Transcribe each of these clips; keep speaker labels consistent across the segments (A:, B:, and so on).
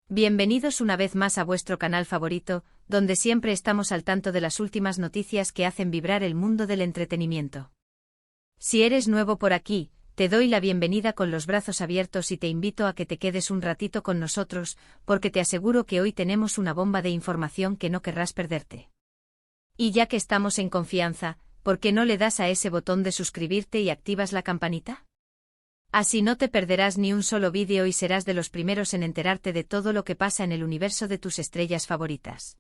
A: Bienvenidos una vez más a vuestro canal favorito, donde siempre estamos al tanto de las últimas noticias que hacen vibrar el mundo del entretenimiento. Si eres nuevo por aquí, te doy la bienvenida con los brazos abiertos y te invito a que te quedes un ratito con nosotros, porque te aseguro que hoy tenemos una bomba de información que no querrás perderte. Y ya que estamos en confianza, ¿por qué no le das a ese botón de suscribirte y activas la campanita? Así no te perderás ni un solo vídeo y serás de los primeros en enterarte de todo lo que pasa en el universo de tus estrellas favoritas.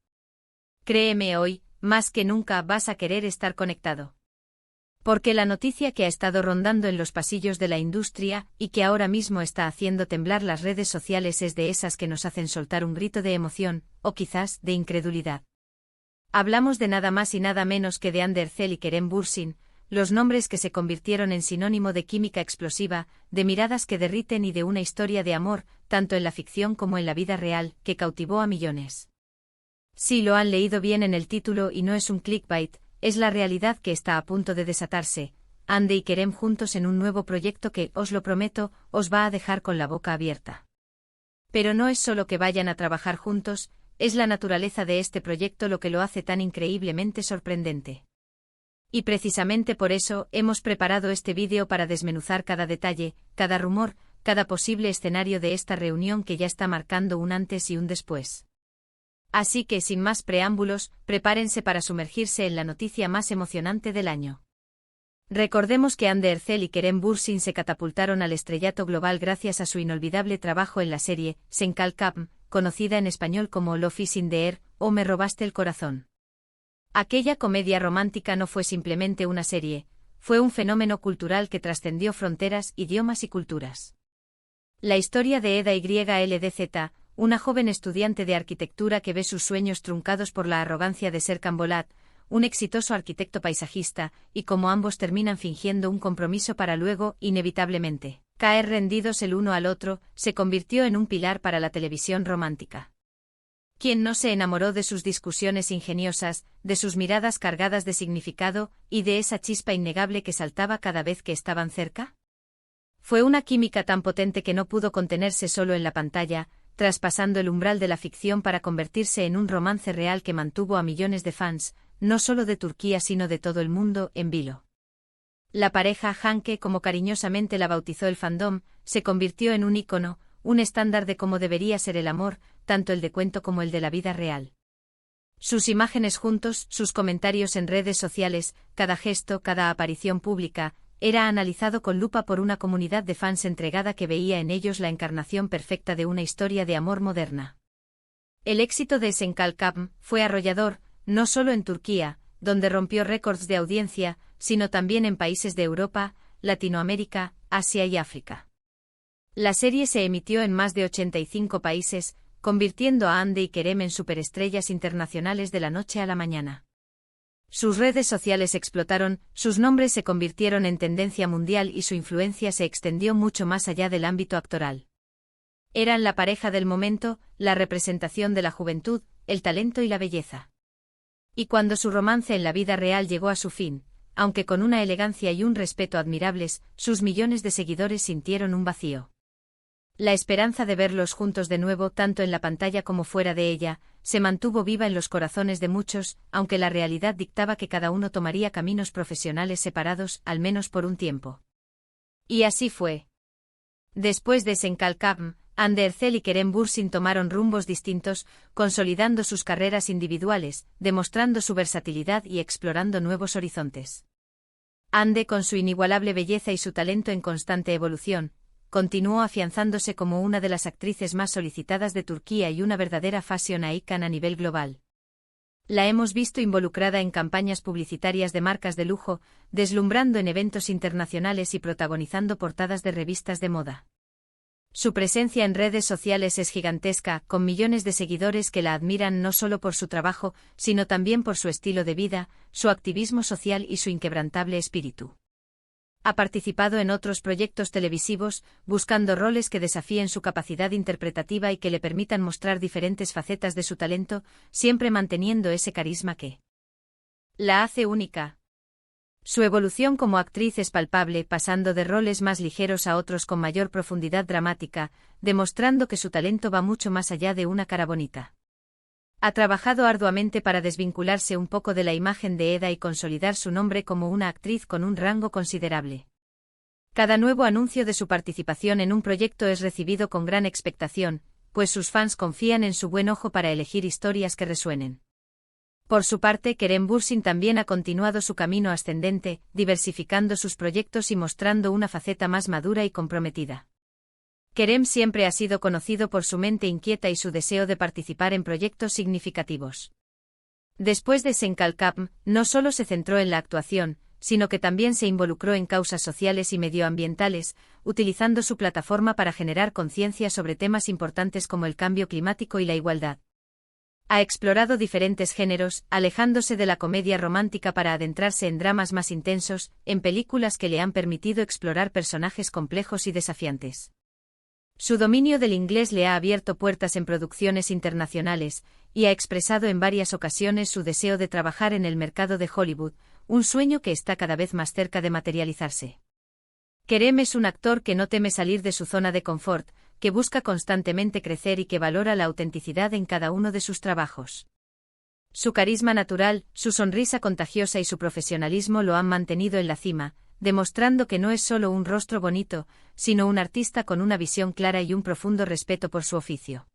A: Créeme, hoy, más que nunca vas a querer estar conectado. Porque la noticia que ha estado rondando en los pasillos de la industria y que ahora mismo está haciendo temblar las redes sociales es de esas que nos hacen soltar un grito de emoción, o quizás de incredulidad. Hablamos de nada más y nada menos que de Ander Zel y Kerem Bürsin, los nombres que se convirtieron en sinónimo de química explosiva, de miradas que derriten y de una historia de amor, tanto en la ficción como en la vida real, que cautivó a millones. Sí, lo han leído bien en el título y no es un clickbait, es la realidad que está a punto de desatarse. Ande y Kerem juntos en un nuevo proyecto que, os lo prometo, os va a dejar con la boca abierta. Pero no es solo que vayan a trabajar juntos, es la naturaleza de este proyecto lo que lo hace tan increíblemente sorprendente. Y precisamente por eso hemos preparado este vídeo para desmenuzar cada detalle, cada rumor, cada posible escenario de esta reunión que ya está marcando un antes y un después. Así que sin más preámbulos, prepárense para sumergirse en la noticia más emocionante del año. Recordemos que Ander Zel y Kerem Bürsin se catapultaron al estrellato global gracias a su inolvidable trabajo en la serie Senkalkam, conocida en español como Love is in the Air o Me robaste el corazón. Aquella comedia romántica no fue simplemente una serie, fue un fenómeno cultural que trascendió fronteras, idiomas y culturas. La historia de Eda YLDZ, una joven estudiante de arquitectura que ve sus sueños truncados por la arrogancia de Serkan Bolat, un exitoso arquitecto paisajista, y cómo ambos terminan fingiendo un compromiso para luego, inevitablemente, caer rendidos el uno al otro, se convirtió en un pilar para la televisión romántica. ¿Quién no se enamoró de sus discusiones ingeniosas, de sus miradas cargadas de significado, y de esa chispa innegable que saltaba cada vez que estaban cerca? Fue una química tan potente que no pudo contenerse solo en la pantalla, traspasando el umbral de la ficción para convertirse en un romance real que mantuvo a millones de fans, no solo de Turquía sino de todo el mundo, en vilo. La pareja Hanke, como cariñosamente la bautizó el fandom, se convirtió en un ícono, un estándar de cómo debería ser el amor, tanto el de cuento como el de la vida real. Sus imágenes juntos, sus comentarios en redes sociales, cada gesto, cada aparición pública, era analizado con lupa por una comunidad de fans entregada que veía en ellos la encarnación perfecta de una historia de amor moderna. El éxito de Senkalkam fue arrollador, no solo en Turquía, donde rompió récords de audiencia, sino también en países de Europa, Latinoamérica, Asia y África. La serie se emitió en más de 85 países, convirtiendo a Ande y Kerem en superestrellas internacionales de la noche a la mañana. Sus redes sociales explotaron, sus nombres se convirtieron en tendencia mundial y su influencia se extendió mucho más allá del ámbito actoral. Eran la pareja del momento, la representación de la juventud, el talento y la belleza. Y cuando su romance en la vida real llegó a su fin, aunque con una elegancia y un respeto admirables, sus millones de seguidores sintieron un vacío. La esperanza de verlos juntos de nuevo, tanto en la pantalla como fuera de ella, se mantuvo viva en los corazones de muchos, aunque la realidad dictaba que cada uno tomaría caminos profesionales separados, al menos por un tiempo. Y así fue. Después de Senkalkam, Ander Zel y Kerem Bürsin tomaron rumbos distintos, consolidando sus carreras individuales, demostrando su versatilidad y explorando nuevos horizontes. Ande, con su inigualable belleza y su talento en constante evolución, continuó afianzándose como una de las actrices más solicitadas de Turquía y una verdadera fashion icon a nivel global. La hemos visto involucrada en campañas publicitarias de marcas de lujo, deslumbrando en eventos internacionales y protagonizando portadas de revistas de moda. Su presencia en redes sociales es gigantesca, con millones de seguidores que la admiran no solo por su trabajo, sino también por su estilo de vida, su activismo social y su inquebrantable espíritu. Ha participado en otros proyectos televisivos, buscando roles que desafíen su capacidad interpretativa y que le permitan mostrar diferentes facetas de su talento, siempre manteniendo ese carisma que la hace única. Su evolución como actriz es palpable, pasando de roles más ligeros a otros con mayor profundidad dramática, demostrando que su talento va mucho más allá de una cara bonita. Ha trabajado arduamente para desvincularse un poco de la imagen de Eda y consolidar su nombre como una actriz con un rango considerable. Cada nuevo anuncio de su participación en un proyecto es recibido con gran expectación, pues sus fans confían en su buen ojo para elegir historias que resuenen. Por su parte, Kerem Bürsin también ha continuado su camino ascendente, diversificando sus proyectos y mostrando una faceta más madura y comprometida. Kerem siempre ha sido conocido por su mente inquieta y su deseo de participar en proyectos significativos. Después de Senkalkam, no solo se centró en la actuación, sino que también se involucró en causas sociales y medioambientales, utilizando su plataforma para generar conciencia sobre temas importantes como el cambio climático y la igualdad. Ha explorado diferentes géneros, alejándose de la comedia romántica para adentrarse en dramas más intensos, en películas que le han permitido explorar personajes complejos y desafiantes. Su dominio del inglés le ha abierto puertas en producciones internacionales, y ha expresado en varias ocasiones su deseo de trabajar en el mercado de Hollywood, un sueño que está cada vez más cerca de materializarse. Kerem es un actor que no teme salir de su zona de confort, que busca constantemente crecer y que valora la autenticidad en cada uno de sus trabajos. Su carisma natural, su sonrisa contagiosa y su profesionalismo lo han mantenido en la cima, demostrando que no es solo un rostro bonito, sino un artista con una visión clara y un profundo respeto por su oficio.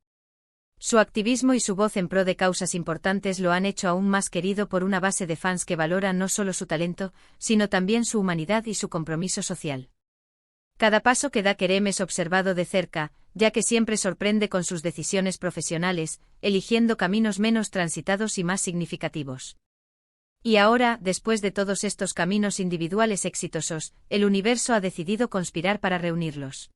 A: Su activismo y su voz en pro de causas importantes lo han hecho aún más querido por una base de fans que valora no solo su talento, sino también su humanidad y su compromiso social. Cada paso que da Kerem es observado de cerca, ya que siempre sorprende con sus decisiones profesionales, eligiendo caminos menos transitados y más significativos. Y ahora, después de todos estos caminos individuales exitosos, el universo ha decidido conspirar para reunirlos.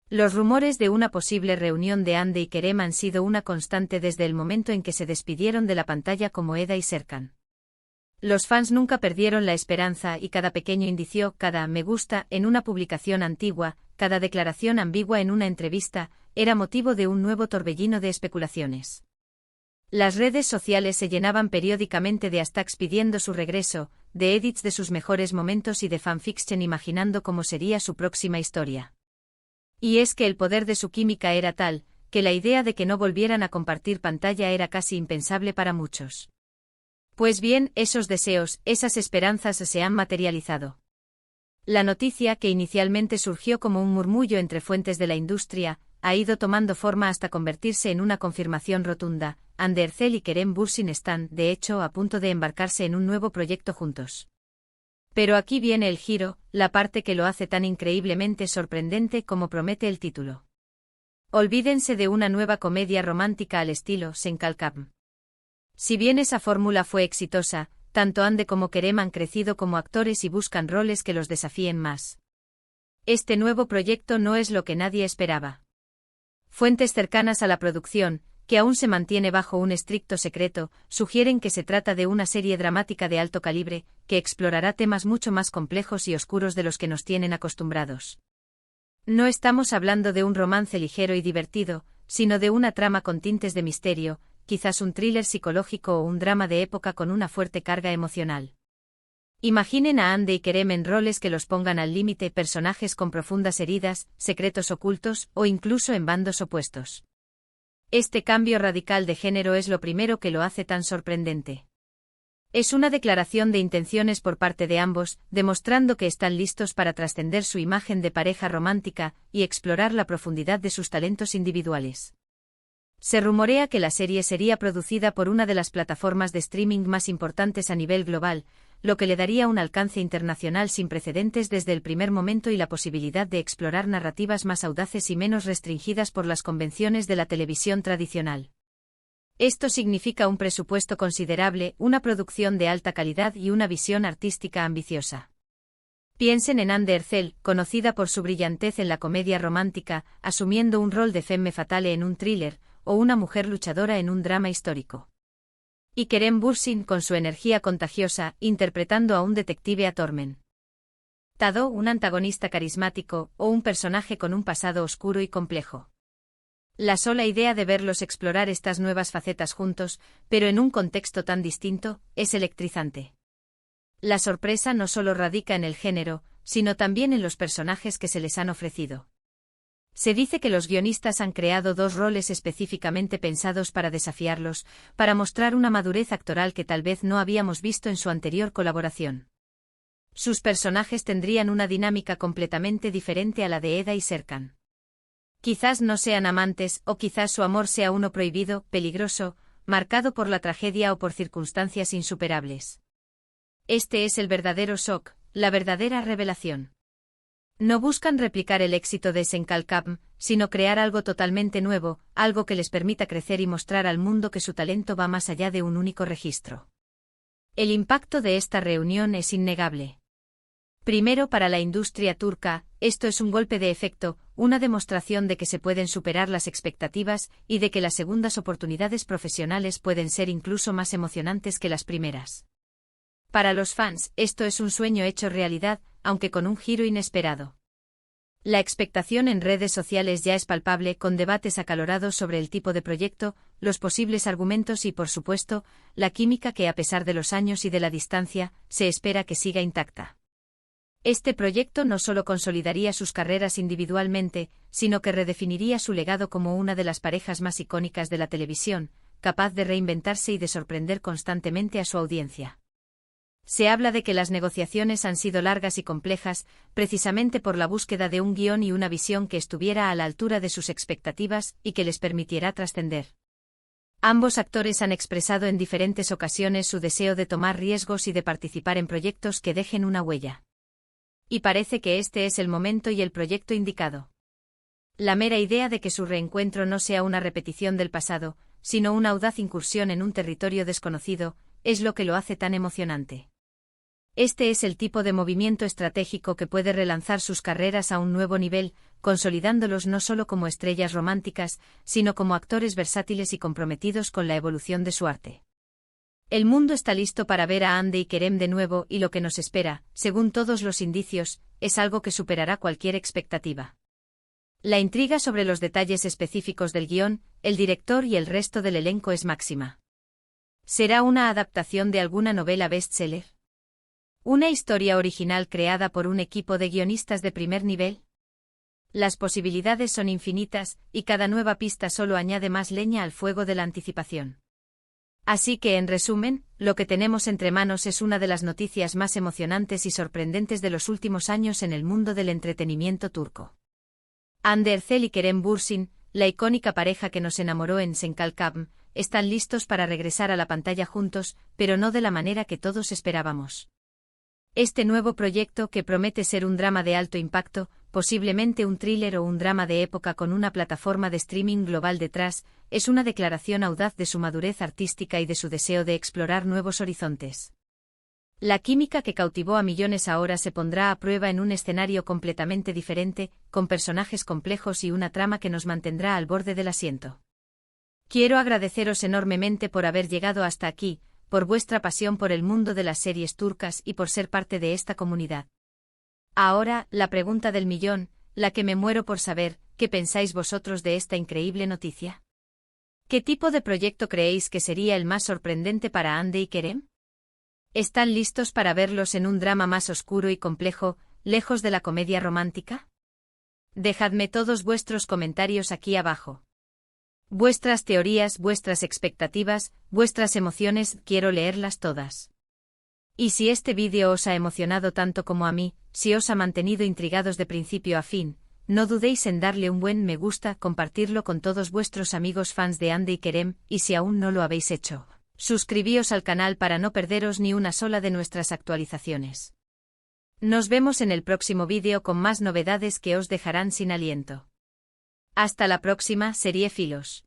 A: Los rumores de una posible reunión de Hande y Kerem han sido una constante desde el momento en que se despidieron de la pantalla como Eda y Serkan. Los fans nunca perdieron la esperanza y cada pequeño indicio, cada me gusta en una publicación antigua, cada declaración ambigua en una entrevista, era motivo de un nuevo torbellino de especulaciones. Las redes sociales se llenaban periódicamente de hashtags pidiendo su regreso, de edits de sus mejores momentos y de fanfiction imaginando cómo sería su próxima historia. Y es que el poder de su química era tal, que la idea de que no volvieran a compartir pantalla era casi impensable para muchos. Pues bien, esos deseos, esas esperanzas se han materializado. La noticia, que inicialmente surgió como un murmullo entre fuentes de la industria, ha ido tomando forma hasta convertirse en una confirmación rotunda. Hande Erçel y Kerem Bürsin están, de hecho, a punto de embarcarse en un nuevo proyecto juntos. Pero aquí viene el giro, la parte que lo hace tan increíblemente sorprendente como promete el título. Olvídense de una nueva comedia romántica al estilo Senkalkam. Si bien esa fórmula fue exitosa, tanto Hande como Kerem han crecido como actores y buscan roles que los desafíen más. Este nuevo proyecto no es lo que nadie esperaba. Fuentes cercanas a la producción, que aún se mantiene bajo un estricto secreto, sugieren que se trata de una serie dramática de alto calibre, que explorará temas mucho más complejos y oscuros de los que nos tienen acostumbrados. No estamos hablando de un romance ligero y divertido, sino de una trama con tintes de misterio, quizás un thriller psicológico o un drama de época con una fuerte carga emocional. Imaginen a Hande y Kerem en roles que los pongan al límite, personajes con profundas heridas, secretos ocultos, o incluso en bandos opuestos. Este cambio radical de género es lo primero que lo hace tan sorprendente. Es una declaración de intenciones por parte de ambos, demostrando que están listos para trascender su imagen de pareja romántica y explorar la profundidad de sus talentos individuales. Se rumorea que la serie sería producida por una de las plataformas de streaming más importantes a nivel global, lo que le daría un alcance internacional sin precedentes desde el primer momento y la posibilidad de explorar narrativas más audaces y menos restringidas por las convenciones de la televisión tradicional. Esto significa un presupuesto considerable, una producción de alta calidad y una visión artística ambiciosa. Piensen en Hande Erçel, conocida por su brillantez en la comedia romántica, asumiendo un rol de femme fatale en un thriller, o una mujer luchadora en un drama histórico. Y Kerem Bürsin con su energía contagiosa, interpretando a un detective atormentado, un antagonista carismático, o un personaje con un pasado oscuro y complejo. La sola idea de verlos explorar estas nuevas facetas juntos, pero en un contexto tan distinto, es electrizante. La sorpresa no solo radica en el género, sino también en los personajes que se les han ofrecido. Se dice que los guionistas han creado 2 roles específicamente pensados para desafiarlos, para mostrar una madurez actoral que tal vez no habíamos visto en su anterior colaboración. Sus personajes tendrían una dinámica completamente diferente a la de Eda y Serkan. Quizás no sean amantes, o quizás su amor sea uno prohibido, peligroso, marcado por la tragedia o por circunstancias insuperables. Este es el verdadero shock, la verdadera revelación. No buscan replicar el éxito de Senkalkam, sino crear algo totalmente nuevo, algo que les permita crecer y mostrar al mundo que su talento va más allá de un único registro. El impacto de esta reunión es innegable. Primero, para la industria turca, esto es un golpe de efecto, una demostración de que se pueden superar las expectativas y de que las segundas oportunidades profesionales pueden ser incluso más emocionantes que las primeras. Para los fans, esto es un sueño hecho realidad, aunque con un giro inesperado. La expectación en redes sociales ya es palpable, con debates acalorados sobre el tipo de proyecto, los posibles argumentos y, por supuesto, la química que, a pesar de los años y de la distancia, se espera que siga intacta. Este proyecto no solo consolidaría sus carreras individualmente, sino que redefiniría su legado como una de las parejas más icónicas de la televisión, capaz de reinventarse y de sorprender constantemente a su audiencia. Se habla de que las negociaciones han sido largas y complejas, precisamente por la búsqueda de un guión y una visión que estuviera a la altura de sus expectativas y que les permitiera trascender. Ambos actores han expresado en diferentes ocasiones su deseo de tomar riesgos y de participar en proyectos que dejen una huella. Y parece que este es el momento y el proyecto indicado. La mera idea de que su reencuentro no sea una repetición del pasado, sino una audaz incursión en un territorio desconocido, es lo que lo hace tan emocionante. Este es el tipo de movimiento estratégico que puede relanzar sus carreras a un nuevo nivel, consolidándolos no solo como estrellas románticas, sino como actores versátiles y comprometidos con la evolución de su arte. El mundo está listo para ver a Hande y Kerem de nuevo y lo que nos espera, según todos los indicios, es algo que superará cualquier expectativa. La intriga sobre los detalles específicos del guión, el director y el resto del elenco es máxima. ¿Será una adaptación de alguna novela bestseller? ¿Una historia original creada por un equipo de guionistas de primer nivel? Las posibilidades son infinitas, y cada nueva pista solo añade más leña al fuego de la anticipación. Así que, en resumen, lo que tenemos entre manos es una de las noticias más emocionantes y sorprendentes de los últimos años en el mundo del entretenimiento turco. Hande Erçel y Kerem Bürsin, la icónica pareja que nos enamoró en Senkalkam, están listos para regresar a la pantalla juntos, pero no de la manera que todos esperábamos. Este nuevo proyecto, que promete ser un drama de alto impacto, posiblemente un thriller o un drama de época con una plataforma de streaming global detrás, es una declaración audaz de su madurez artística y de su deseo de explorar nuevos horizontes. La química que cautivó a millones ahora se pondrá a prueba en un escenario completamente diferente, con personajes complejos y una trama que nos mantendrá al borde del asiento. Quiero agradeceros enormemente por haber llegado hasta aquí, por vuestra pasión por el mundo de las series turcas y por ser parte de esta comunidad. Ahora, la pregunta del millón, la que me muero por saber, ¿qué pensáis vosotros de esta increíble noticia? ¿Qué tipo de proyecto creéis que sería el más sorprendente para Hande y Kerem? ¿Están listos para verlos en un drama más oscuro y complejo, lejos de la comedia romántica? Dejadme todos vuestros comentarios aquí abajo. Vuestras teorías, vuestras expectativas, vuestras emociones, quiero leerlas todas. Y si este vídeo os ha emocionado tanto como a mí, si os ha mantenido intrigados de principio a fin, no dudéis en darle un buen me gusta, compartirlo con todos vuestros amigos fans de Hande y Kerem, y si aún no lo habéis hecho, suscribíos al canal para no perderos ni una sola de nuestras actualizaciones. Nos vemos en el próximo vídeo con más novedades que os dejarán sin aliento. Hasta la próxima, seriefilos.